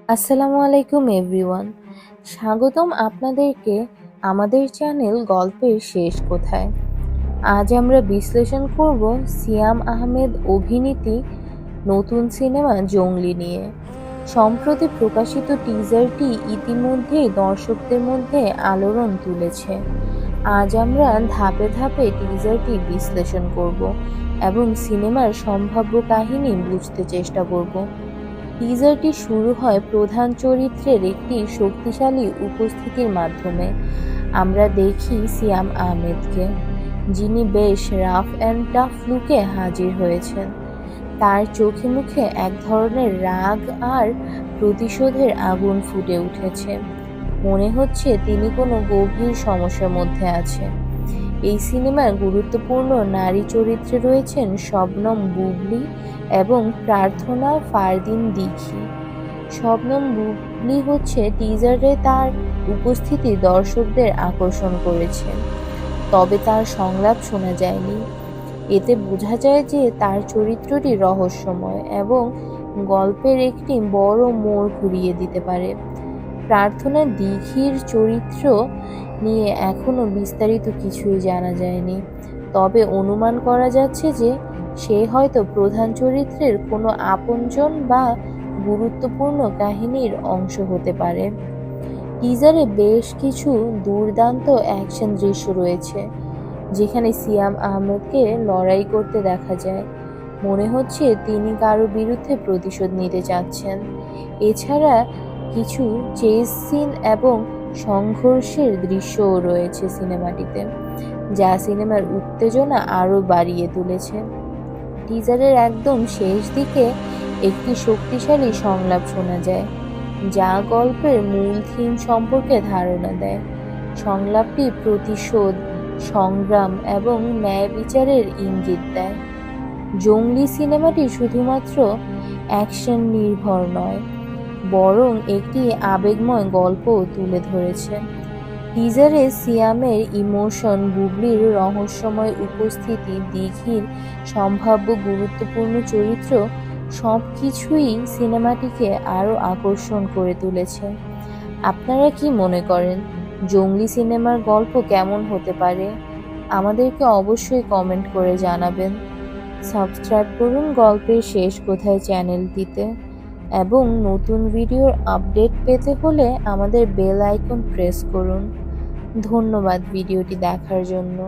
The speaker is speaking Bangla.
আসসালামু আলাইকুম এভরিওয়ান। স্বাগতম আপনাদেরকে আমাদের চ্যানেল গল্পের শেষ কোথায়। আজ আমরা বিশ্লেষণ করব সিয়াম আহমেদ অভিনীত নতুন সিনেমা জংলি নিয়ে। সম্প্রতি প্রকাশিত টিজারটি ইতিমধ্যেই দর্শকদের মধ্যে আলোড়ন তুলেছে। আজ আমরা ধাপে ধাপে টিজারটি বিশ্লেষণ করব এবং সিনেমার সম্ভাব্য কাহিনী বুঝতে চেষ্টা করব। টিজারটি শুরু হয় প্রধান চরিত্রের একটি শক্তিশালী উপস্থিতির মাধ্যমে। আমরা দেখি সিয়াম আহমেদকে, যিনি বেশ রাফ অ্যান্ড টাফ লুকে হাজির হয়েছেন। তার চোখে মুখে এক ধরনের রাগ আর প্রতিশোধের আগুন ফুটে উঠেছে। মনে হচ্ছে তিনি কোনো গভীর সমস্যার মধ্যে আছে। এই সিনেমার গুরুত্বপূর্ণ নারী চরিত্রে রয়েছেন শবনম বুবলি এবং প্রার্থনা ফারদিন দিঘি। শবনম বুবলি টিজারে তার উপস্থিতি দর্শকদের আকর্ষণ করেছে, তবে তার সংলাপ শোনা যায়নি। এতে বোঝা যায় যে তার চরিত্রটি রহস্যময় এবং গল্পের একটি বড় মোড় ঘুরিয়ে দিতে পারে। প্রার্থনা দিঘির চরিত্র নিয়ে এখনো বিস্তারিত কিছুই জানা যায়নি, তবে অনুমান করা যাচ্ছে যে সে হয়তো প্রধান চরিত্রের কোনো আপনজন বা গুরুত্বপূর্ণ কাহিনীর অংশ হতে পারে। টিজারে বেশ কিছু দুর্দান্ত অ্যাকশন দৃশ্য রয়েছে, যেখানে সিয়াম আহমেদকে লড়াই করতে দেখা যায়। মনে হচ্ছে তিনি কারো বিরুদ্ধে প্রতিশোধ নিতে চাচ্ছেন। এছাড়া কিছু চেজ সিন এবং সংঘর্ষের দৃশ্যও রয়েছে সিনেমাটিতে, যা সিনেমার উত্তেজনা আরও বাড়িয়ে তুলেছে। টিজারের একদম শেষ দিকে একটি শক্তিশালী সংলাপ শোনা যায়, যা গল্পের মূল থিম সম্পর্কে ধারণা দেয়। সংলাপটি প্রতিশোধ, সংগ্রাম এবং ন্যায় বিচারের ইঙ্গিত দেয়। জংলি সিনেমাটি শুধুমাত্র অ্যাকশন নির্ভর নয়, বরং একটি আবেগময় গল্পও তুলে ধরেছে। টিজারে সিয়ামের ইমোশন, বুবলির রহস্যময় উপস্থিতি, দিঘির সম্ভাব্য গুরুত্বপূর্ণ চরিত্র সবকিছুই সিনেমাটিকে আরও আকর্ষণ করে তুলেছে। আপনারা কি মনে করেন, জংলি সিনেমার গল্প কেমন হতে পারে? আমাদেরকে অবশ্যই কমেন্ট করে জানাবেন। সাবস্ক্রাইব করুন গল্পের শেষ কোথায় চ্যানেলটিতে, এবং নতুন ভিডিওর আপডেট পেতে হলে আমাদের বেল আইকন প্রেস করুন। ধন্যবাদ ভিডিওটি দেখার জন্য।